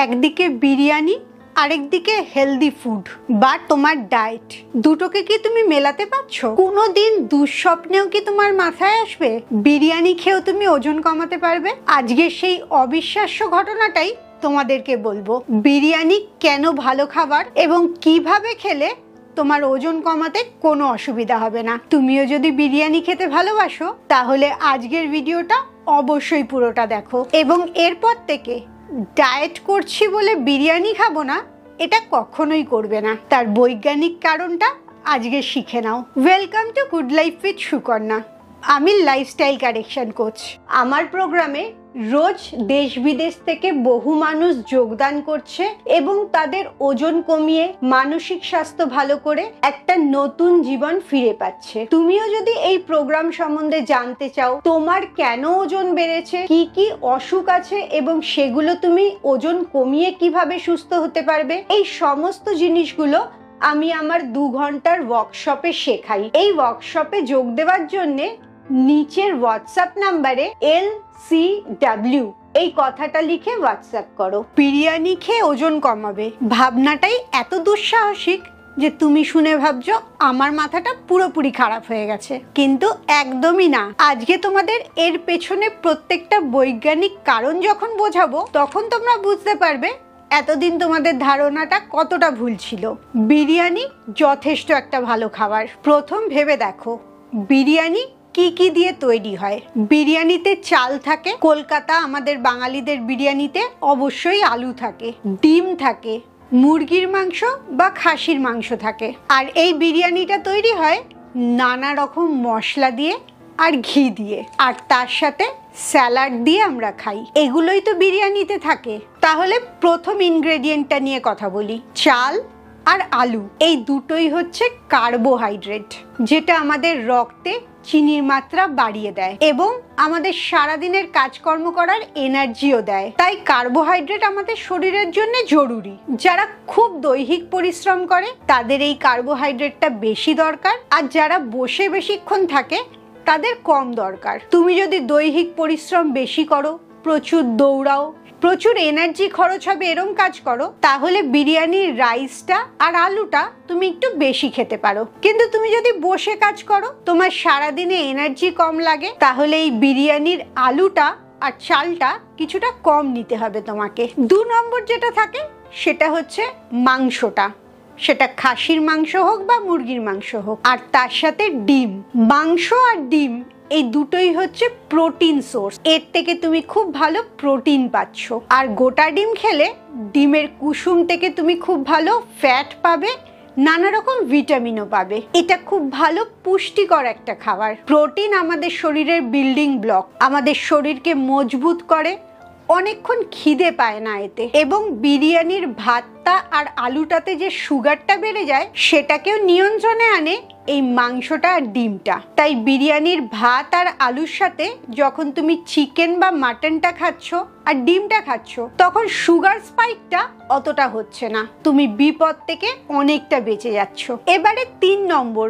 একদিকে বিরিয়ানি, আরেকদিকে healthy food বা তোমার ডায়েট, দুটোকে কি তুমি মেলাতে পারছো? কোনোদিন দুঃস্বপ্নেও কি তোমার মাথায় আসবে বিরিয়ানি খেয়েও তুমি ওজন কমাতে পারবে? আজকে সেই অবিশ্বাস্য ঘটনাটাই তোমাদেরকে বলবো। বিরিয়ানি কেন ভালো খাবার এবং কিভাবে খেলে তোমার ওজন কমাতে কোনো অসুবিধা হবে না। তুমিও যদি বিরিয়ানি খেতে ভালোবাসো তাহলে আজকের ভিডিওটা অবশ্যই পুরোটা দেখো, এবং এরপর থেকে ডায়েট করছি বলে বিরিয়ানি খাবো না এটা কখনোই করবে না। তার বৈজ্ঞানিক কারণটা আজকে শিখে নাও। Welcome to good life with Sukanya. আমি লাইফস্টাইল কারেকশন কোচ। আমার প্রোগ্রামে রোজ দেশ বিদেশ থেকে বহু মানুষ যোগদান করছে এবং তাদের ওজন কমিয়ে মানসিক স্বাস্থ্য ভালো করে একটা নতুন জীবন ফিরে পাচ্ছে। তুমিও যদি এই প্রোগ্রাম সম্বন্ধে জানতে চাও, তোমার কেন ওজন বেড়েছে, কি কি অসুখ আছে এবং সেগুলো তুমি ওজন কমিয়ে কিভাবে সুস্থ হতে পারবে, এই সমস্ত জিনিসগুলো আমি আমার 2 ঘন্টার ওয়ার্কশপে শেখাই। এই ওয়ার্কশপে যোগ দেওয়ার জন্য নিচের হোয়াটসঅ্যাপ নাম্বারে LCW এই কথাটা লিখে হোয়াটসঅ্যাপ করো। বিরিয়ানি খেয়ে ওজন কমাবে ভাবনাটাই এত দুঃসাহসিক যে তুমি শুনে ভাবছো আমার মাথাটা পুরোপুরি খারাপ হয়ে গেছে, কিন্তু একদমই না। আজকে তোমাদের এর পেছনে প্রত্যেকটা বৈজ্ঞানিক কারণ যখন বোঝাবো তখন তোমরা বুঝতে পারবে এতদিন তোমাদের ধারণাটা কতটা ভুল ছিল। বিরিয়ানি যথেষ্ট একটা ভালো খাবার। প্রথম ভেবে দেখো বিরিয়ানি কি কি দিয়ে তৈরি হয়। বিরিয়ানিতে চাল থাকে, কলকাতা আমাদের বাঙালিদের বিরিয়ানিতে অবশ্যই আলু থাকে, ডিম থাকে, মুরগির মাংস বা খাসির মাংস থাকে। আর এই বিরিয়ানিটা তৈরি হয় নানা রকম মশলা দিয়ে আর ঘি দিয়ে, আর তার সাথে স্যালাড দিয়ে আমরা খাই। এগুলোই তো বিরিয়ানিতে থাকে। তাহলে প্রথম ইনগ্রেডিয়েন্টটা নিয়ে কথা বলি। চাল আর আলু এই দুটোই হচ্ছে কার্বোহাইড্রেট, যেটা আমাদের রক্তে চিনির মাত্রা বাড়িয়ে দেয় এবং আমাদের সারাদিনের কাজকর্ম করার এনার্জিও দেয়। তাই কার্বোহাইড্রেট আমাদের শরীরের জন্য জরুরি। যারা খুব দৈহিক পরিশ্রম করে তাদের এই কার্বোহাইড্রেটটা বেশি দরকার, আর যারা বসে বেশিক্ষণ থাকে তাদের কম দরকার। তুমি যদি দৈহিক পরিশ্রম বেশি করো, প্রচুর দৌড়াও, প্রচুর এনার্জি খরচ হবে এরম কাজ করো, তাহলে বিরিয়ানির রাইসটা আর আলুটা তুমি একটু বেশি খেতে পারো। কিন্তু তুমি যদি বসে কাজ করো, তোমার সারাদিনে এনার্জি কম লাগে, তাহলে এই বিরিয়ানির আলুটা আর চালটা কিছুটা কম নিতে হবে তোমাকে। 2 নম্বর যেটা থাকে সেটা হচ্ছে মাংসটা, সেটা খাসির মাংস হোক বা মুরগির মাংস হোক, আর তার সাথে ডিম। মাংস আর ডিম এই দুটোই হচ্ছে প্রোটিন সোর্স। এর থেকে তুমি খুব ভালো প্রোটিন পাচ্ছ। আর গোটা ডিম খেলে ডিমের কুসুম থেকে তুমি খুব ভালো ফ্যাট পাবে, নানা রকম ভিটামিনও পাবে। এটা খুব ভালো পুষ্টিকর একটা খাবার। প্রোটিন আমাদের শরীরের বিল্ডিং ব্লক, আমাদের শরীরকে মজবুত করে, অনেকক্ষণ খিদে পায় না এতে। এবং বিরিয়ানির ভাতটা আর আলুটাতে যে সুগারটা বেড়ে যায় সেটাকেও নিয়ন্ত্রণে আনে এই মাংসটা আর ডিমটা। তাই বিরিয়ানির ভাত আর আলুর সাথে যখন তুমি চিকেন বা মাটনটা খাচ্ছ আর ডিমটা খাচ্ছ, তখন সুগার স্পাইকটা অতটা হচ্ছে না, তুমি বিপদ থেকে অনেকটা বেঁচে যাচ্ছ। এবারে 3 নম্বর,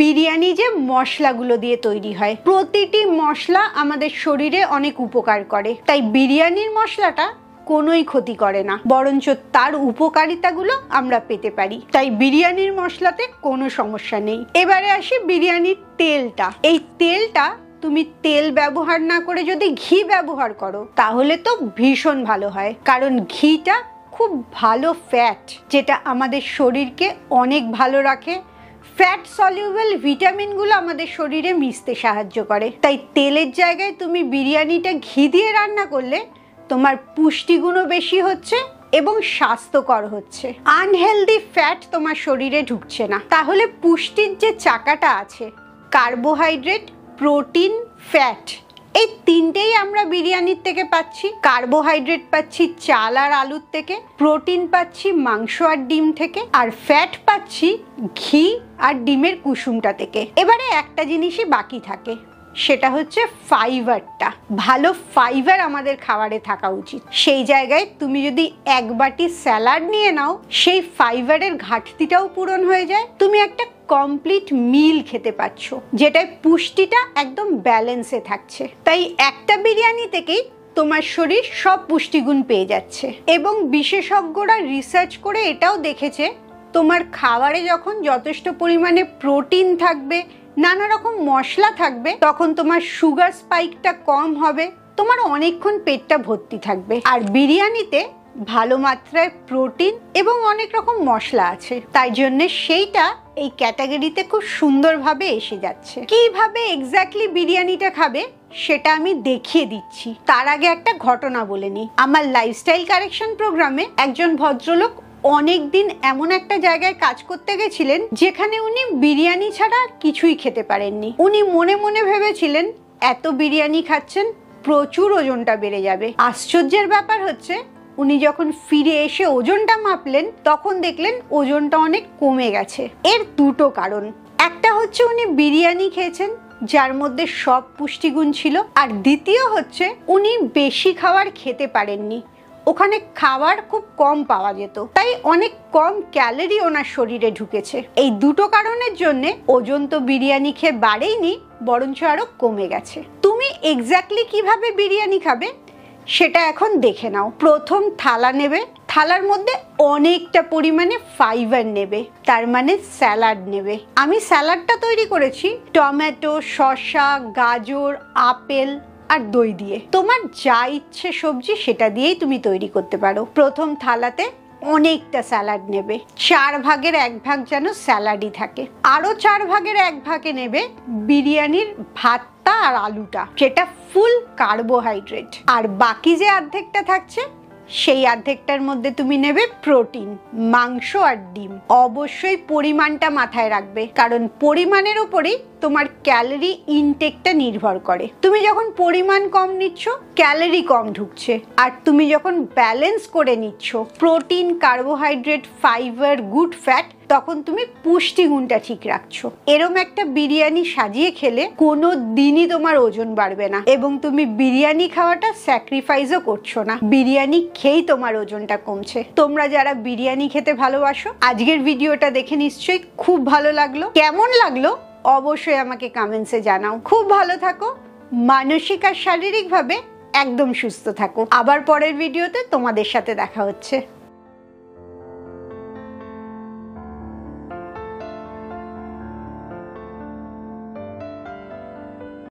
বিরিয়ানি যে মশলাগুলো দিয়ে তৈরি হয়, প্রতিটি মশলা আমাদের শরীরে অনেক উপকার করে। তাই বিরিয়ানির মশলাটা কোনোই ক্ষতি করে না, বরঞ্চ তার উপকারিতাগুলো আমরা পেতে পারি। তাই বিরিয়ানির মশলাতে কোনো সমস্যা নেই। এবারে আসি বিরিয়ানির তেলটা। এই তেলটা তুমি তেল ব্যবহার না করে যদি ঘি ব্যবহার করো তাহলে তো ভীষণ ভালো হয়, কারণ ঘিটা খুব ভালো ফ্যাট, যেটা আমাদের শরীরকে অনেক ভালো রাখে। ফ্যাট সলিউবল ভিটামিনগুলো আমাদের শরীরে মিশতে সাহায্য করে। তাই তেলের জায়গায় তুমি বিরিয়ানিটা ঘি দিয়ে রান্না করলে তোমার পুষ্টিগুণও বেশি হচ্ছে এবং স্বাস্থ্যকর হচ্ছে। আনহেলদি ফ্যাট তোমার শরীরে ঢুকছে না। তাহলে পুষ্টির যে চাকাটা আছে, কার্বোহাইড্রেট, প্রোটিন, ফ্যাট, এই তিনটেই আমরা বিরিয়ানির থেকে পাচ্ছি। কার্বোহাইড্রেট পাচ্ছি চাল আর আলুর থেকে, প্রোটিন পাচ্ছি মাংস আর ডিম থেকে, আর ফ্যাট পাচ্ছি ঘি আর ডিমের কুসুমটা থেকে। এবারে একটা জিনিসই বাকি থাকে, সেটা হচ্ছে ফাইবারটা। ভালো ফাইবার আমাদের খাবারে থাকা উচিত। সেই জায়গায় তুমি যদি 1 বাটি স্যালাড নিয়ে নাও, সেই ফাইবারের ঘাটতিটাও পূরণ হয়ে যায়। তুমি একটা কমপ্লিট মিল খেতে পাচ্ছ, যেটায় পুষ্টিটা একদম ব্যালেন্সে থাকছে। তাই একটা বিরিয়ানি থেকেই তোমার শরীর সব পুষ্টিগুণ পেয়ে যাচ্ছে। এবং বিশেষজ্ঞরা রিসার্চ করে এটাও দেখেছে তোমার খাবারে যখন যথেষ্ট পরিমাণে প্রোটিন থাকবে, নানা রকম মশলা থাকবে, তখন তোমার সুগার স্পাইকটা কম হবে, তোমার অনেকক্ষণ পেটটা ভর্তি থাকবে। আর বিরিয়ানিতে ভালো মাত্রায় প্রোটিন এবং অনেক রকম মশলা আছে, তাই জন্য সেইটা এই ক্যাটাগরিতে খুব সুন্দরভাবে এসে যাচ্ছে। কিভাবে এক্স্যাক্টলি বিরিয়ানিটা খাবে সেটা আমি দেখিয়ে দিচ্ছি। তার আগে একটা ঘটনা বলে নিই। আমার লাইফস্টাইল কারেকশন প্রোগ্রামে একজন ভদ্রলোক অনেক দিন এমন একটা জায়গায় কাজ করতে গেছিলেন যেখানে উনি বিরিয়ানি ছাড়া আর কিছুই খেতে পারেননি। উনি মনে মনে ভেবেছিলেন এত বিরিয়ানি খাচ্ছেন প্রচুর ওজনটা বেড়ে যাবে। আশ্চর্যের ব্যাপার হচ্ছে উনি যখন ফিরে এসে ওজনটা মাপলেন তখন দেখলেন ওজনটা অনেক কমে গেছে। এর দুটো কারণ। একটা হচ্ছে উনি বিরিয়ানি খেয়েছেন যার মধ্যে সব পুষ্টিগুণ ছিল, আর দ্বিতীয় হচ্ছে উনি বেশি খাবার খেতে পারেননি। ওখানে খাবার খুব কম পাওয়া যেত, তাই অনেক কম ক্যালোরি ওনার শরীরে ঢুকেছে। এই দুটো কারণের জন্য ওজন তো বিরিয়ানি খেয়ে বাড়েইনি, বরঞ্চ আরো কমে গেছে। তুমি এক্স্যাক্টলি কিভাবে বিরিয়ানি খাবে সেটা এখন দেখে নাও। প্রথম থালা নেবে, থালার মধ্যে অনেকটা পরিমাণে ফাইবার নেবে, তার মানে স্যালাড নেবে। আমি স্যালাডটা তৈরি করেছি টমেটো, শসা, গাজর, আপেল আর দই দিয়ে। তোমার যা ইচ্ছে সবজি সেটা দিয়েই তুমি তৈরি করতে পারো। প্রথম থালাতে অনেকটা স্যালাড নেবে, 4 ভাগের 1 ভাগ যেন স্যালাডই থাকে। আরো 4 ভাগের 1 ভাগে নেবে বিরিয়ানির ভাতটা আর আলুটা, যেটা ফুল কার্বোহাইড্রেট। আর বাকি যে অর্ধেকটা থাকছে সেই অর্ধেকটার মধ্যে তুমি নেবে প্রোটিন, মাংস আর ডিম। অবশ্যই পরিমাণটা মাথায় রাখবে, কারণ পরিমাণের উপরেই তোমার ক্যালোরি ইনটেকটা নির্ভর করে। তুমি যখন পরিমাণ কম নিচ্ছ ক্যালোরি কম ঢুকছে, আর তুমি যখন ব্যালেন্স করে নিচ্ছ protein, carbohydrate, fibre, good fat, তখন তুমি পুষ্টিগুণটা ঠিক রাখছো। এরম একটা বিরিয়ানি সাজিয়ে খেলে কোনো দিনই তোমার ওজন বাড়বে না, এবং তুমি বিরিয়ানি খাওয়াটা স্যাক্রিফাইসও করছো না। বিরিয়ানি খেয়েই তোমার ওজনটা কমছে। তোমরা যারা বিরিয়ানি খেতে ভালোবাসো, আজকের ভিডিওটা দেখে নিশ্চয়ই খুব ভালো লাগলো। কেমন লাগলো অবশ্যই আমাকে কমেন্টসে জানাও। খুব ভালো থাকো, মানসিক আর শারীরিকভাবে একদম সুস্থ থাকো। আবার পরের ভিডিওতে তোমাদের সাথে দেখা হচ্ছে।